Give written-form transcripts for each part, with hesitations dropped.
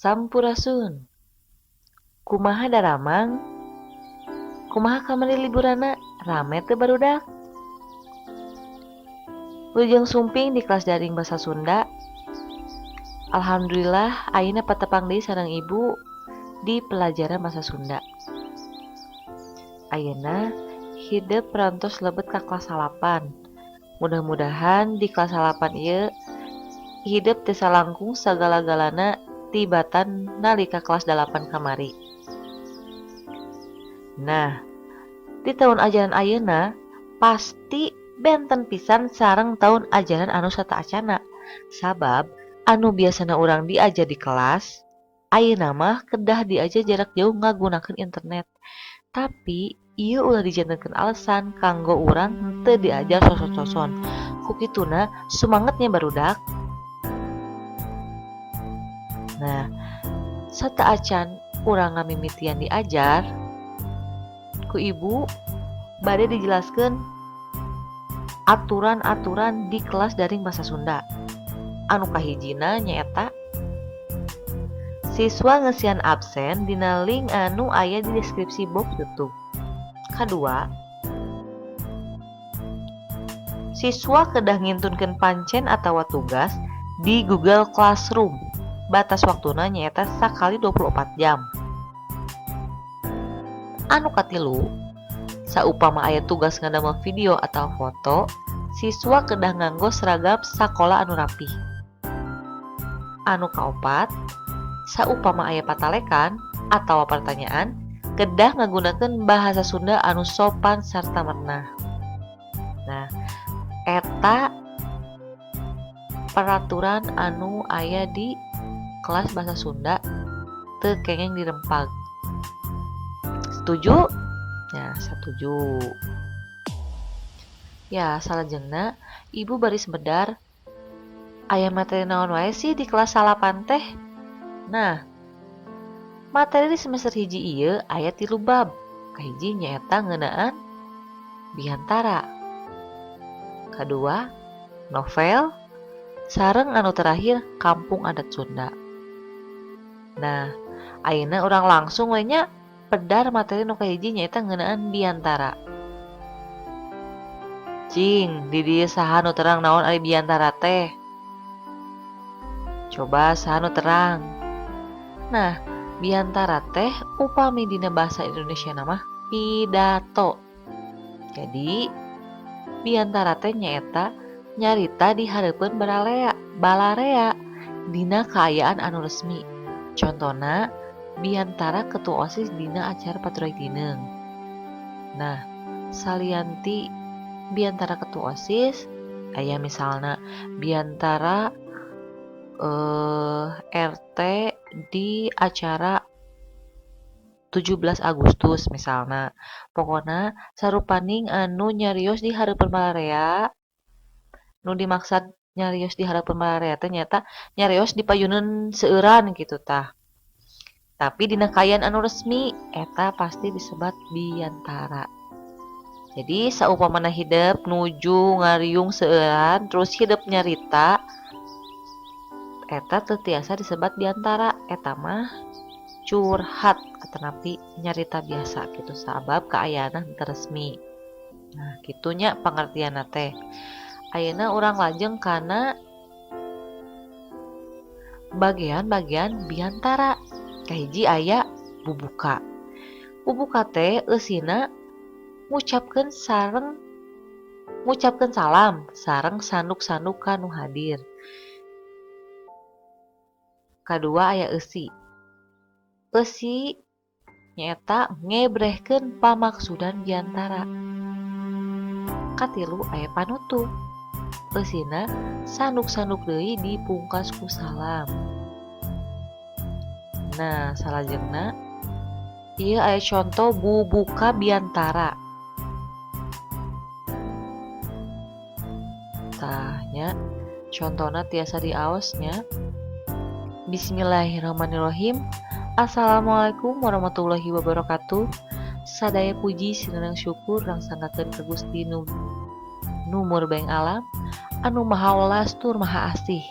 Sampurasun. Kumaha daramang? Kumaha kamari liburana? Rame teu barudak? Lujeng sumping di kelas daring basa Sunda. Alhamdulillah ayeuna patepang deui sareng ibu di pelajaran basa Sunda. Ayeuna hidup perantos lebet ka kelas 8. Mudah-mudahan di kelas 8 ieu hidup teu salangkung sagala-galana tibatan nalika kelas 8 kamari. Nah, di tahun ajaran ayeuna pasti benten pisan sareng tahun ajaran anu sataacana. Sabab anu biasana urang diajar di kelas, ayeuna mah kedah diajar jarak jauh ngagunakeun internet. Tapi ieu ulah dijantenkeun alasan kanggo urang henteu diajar soson-soson. Kukituna semangatnya barudak. Nah, sataacan urang ngamimitian diajar ku ibu bade dijelaskeun aturan-aturan di kelas daring basa Sunda. Anu kahijina nyaeta siswa ngesian absen dina link anu aya di deskripsi box YouTube. Kadua, siswa kedah ngintunkeun pancen atawa tugas di Google Classroom. Batas waktuna nyaeta sakali 24 jam. Anu katilu, saupama aya tugas ngadamel video atau foto, siswa kedah nganggo seragam sakola anu rapih. Anu kaopat, saupama aya patalekan atawa pertanyaan, kedah ngagunakeun bahasa Sunda anu sopan sarta meunah. Nah, eta peraturan anu aya di kelas bahasa Sunda teu kengeng dirempag. Setuju? Ya, setuju. Ya, salajengna ibu baris medar aya materi naon wae sih di kelas 8 teh? Nah, materi di semester hiji ieu aya 3 bab. Kahiji nyaeta ngeunaan biantara. Kadua, novel. Sareng anu terakhir kampung adat Sunda. Nah, ayeuna urang langsung we nya pedar materi nu kahiji nyaeta ngeunaan biantara. Cing, di dieu saha nu terang naon ari biantara teh? Coba saha nu terang. Nah, biantara teh upami dina bahasa Indonesia nama pidato. Jadi, biantara teh nyaeta nyarita di hareupeun balarea dina kaayaan anu resmi. Contona biantara ketua OSIS dina acara patroli dineng. Nah, salianti biantara ketua OSIS aya misalna biantara RT di acara 17 Agustus misalna. Pokona sarupaning anu nyarios di hareupeun balarea. Nu dimaksud nyarios di hareupeun balarea teh nyata nyarios di payuneun seueuran kitu tah. Tapi dina kaayaan anu resmi eta pasti disebat biantara. Jadi saupamana hidup nuju ngariung seueuran terus hidup nyarita eta teu tiasa disebat biantara, eta mah curhat atanapi nyarita biasa gitu sabab kaayaanna teu resmi. Nah, kitunya pengertianna teh. Ayeuna urang lajeng kana bagian-bagian biantara. Kahiji aya bubuka. Bubuka teh eusina ngucapkeun salam sareng sanduk-sanduk kanu hadir. Kadua aya eusi. Eusi nyaeta ngebrehkeun pamaksudan biantara. Katilu aya panutup. Eusina sanduk-sanduk deui dipungkas ku salam. Nah, salajengna ieu aya contoh bubuka biantara. Tahnya contona tiasa diaosnya. Bismillahirrahmanirrahim. Assalamualaikum warahmatullahi wabarakatuh. Sadaya puji sineneng syukur rangsangkakeun ka Gusti Numur Baeng Alam anu Maha Welas tur Maha Asih.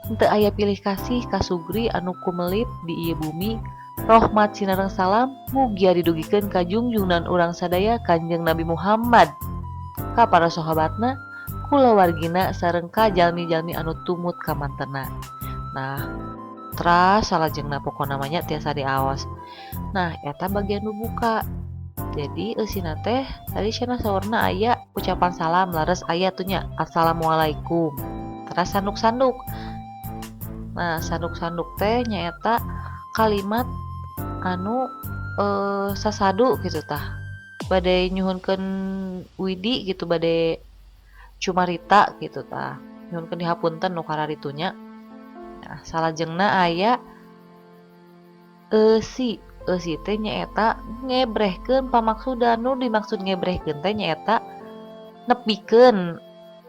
Henteu aya pilih kasih kasugri anu kumelip di ieu bumi. Rahmat sinareng salam mugia didugikeun ka junjungan urang sadaya Kanjeng Nabi Muhammad, ka para sahabatna, kulawargina sareng ka jalmi-jalmi anu tumut ka mantenna. Nah, teras salajengna pokona namanya tiasa diaos. Nah, eta bagian nu buka. Jadi eusina teh tadi cenah saurna aya ucapan salam laras aya tuh nya assalamualaikum. Teras sanduk-sanduk. Nah, sanduk-sanduk teh nyaeta kalimat anu sasadu gitu tah. Bade nyuhunkeun widi gitu, bade cumarita gitu tah. Nyuhunkeun dihapunten nu kararitunya. Nah, salajengna aya eusi. Eusi teh nyaeta ngebrehkeun pamaksudan. Nu dimaksud ngebrehkeun teh nyaeta nepikeun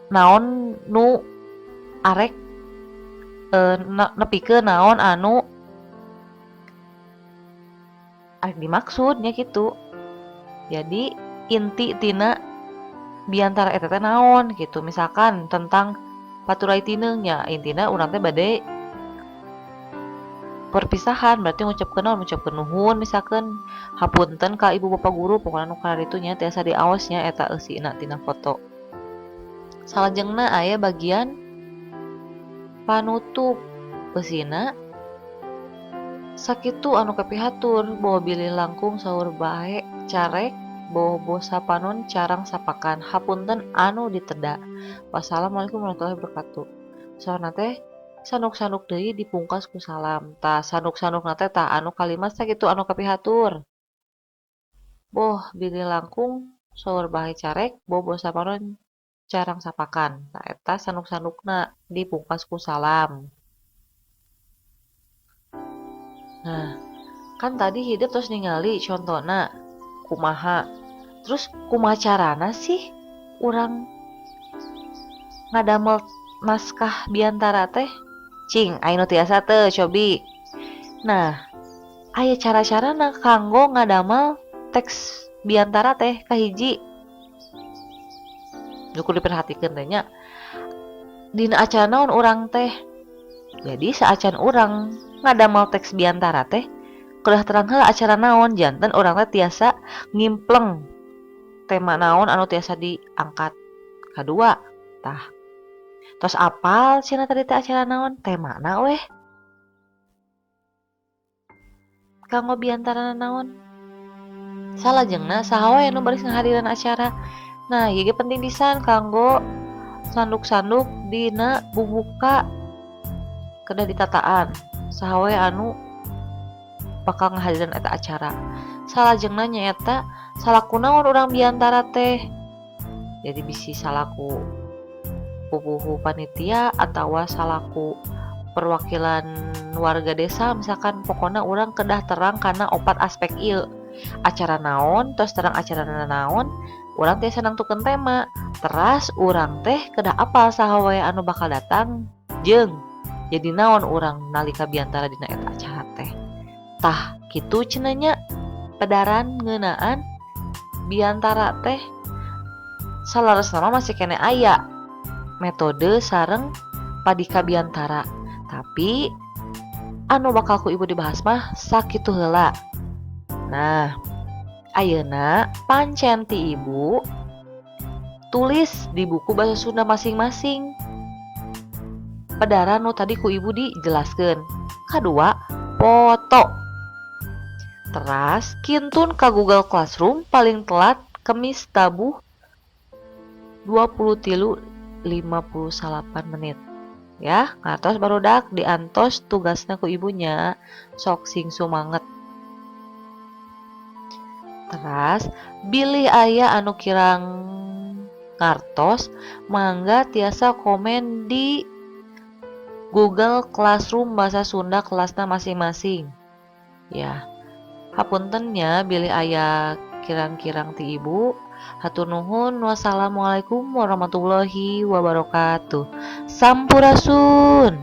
naon nu arek nepikeun naon anu arek dimaksudnya gitu. Jadi inti tina biantara eta teh naon gitu. Misalkan tentang paturai tineungnya, intina urang teh bade perpisahan, berarti ngucapkeun naon, ngucapkeun nuhun misalkan hapunten ka ibu bapak guru, pokona nu kararitu nya tiasa diaosnya eta eusina tina foto. Salajengna aya bagian panutup. Eusina sakitu anu kepihatur bawa bilih langkung saur bae carek boho sapanon carang sapakan hapunten anu diteda. Wassalamualaikum warahmatullahi wabarakatuh. Saurna teh sanduk-sanduk deui dipungkas ku salam. Tah sanduk-sandukna teh tah anu kalimat sakitu anu kepihatur. Boh bilih langkung saur bae carek boho sapanon carang sapakan. Tah eta sanduk-sandukna dipungkas ku salam. Nah, kan tadi hidup terus ningali contohna kumaha. Terus kumaha carana sih urang ngadamel naskah biantara teh? Cing, anu tiasa teu cobi. Nah, aya cara-carana kanggo ngadamel teks biantara teh kahiji. Nu kudu diperhatikeun teh nya. Dina acara naon urang teh? Jadi saacan urang ngadamel teks biantara teh kudah terang heula acara naon, janten urang teh tiasa ngimpleng tema naon anu tiasa diangkat. Kadua, tah tos apal cenah tadi teh acara naon, temana weh. Kanggo biantara naon? Salajengna saha wae anu baris ngahadiran acara. Nah, ieu ge penting pisan kanggo sanduk-sanduk dina bubuka kedah ditataan. Saha wae anu bakal ngahadiran eta acara. Salajengna nyaeta salaku naon urang biantara teh. Jadi bisi salaku pupuhu panitia atawa salaku perwakilan warga desa, misalkan pokoknya urang kedah terang karena opat aspek ieu. Acara naon, terus terang acara naon, urang teh nangtukeun tema. Teras urang teh kedah apal saha wae anu bakal datang jeung jadi naon urang nalika biantara dina eta acara teh. Tah kitu cenah nya pedaran ngeunaan biantara teh salaresna masih kene aya metode sareng padika biantara. Tapi anu bakal ku ibu dibahas mah sakitu heula. Nah, ayeuna pancen ti ibu tulis di buku bahasa Sunda masing-masing pedaran nu tadi ku ibu dijelaskeun. Kadua, foto. Teras kintun ka Google Classroom paling telat Kemis tabuh 23:58 menit. Ya, ngatos barudak diantos tugasna ku ibunya. Sok sing sumanget. Teras bilih aya anu kirang ngartos mangga tiasa komen di Google Classroom bahasa Sunda kelasna masing-masing. Ya, hapuntennya bilih aya kirang-kirang ti ibu. Hatur nuhun. Wassalamualaikum warahmatullahi wabarakatuh. Sampurasun.